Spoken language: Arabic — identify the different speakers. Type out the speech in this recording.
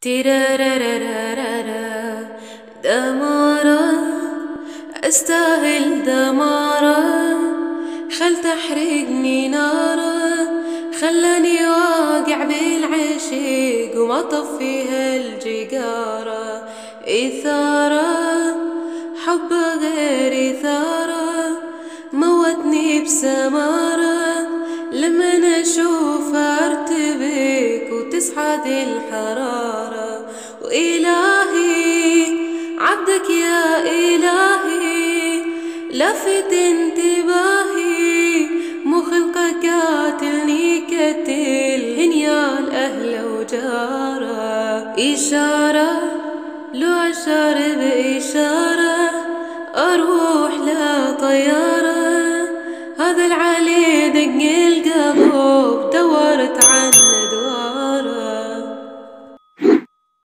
Speaker 1: تيرارارارارا دمارة أستاهل دمارة، خل تحرقني نارة، خلاني واقع بالعشق وما طفيها الجيجارة. إثارة حب غير إثارة، موتني بسمارة، لما أشوفها ارتبك وتصعد الحرارة. وإلهي عبدك يا إلهي لفت انتباهي، مو خلقك قاتلني كتل هنيال أهل وجارة. إشارة لو أشار بإشارة أروح لا طيارة، هذا العلي دق القلب دورت عنه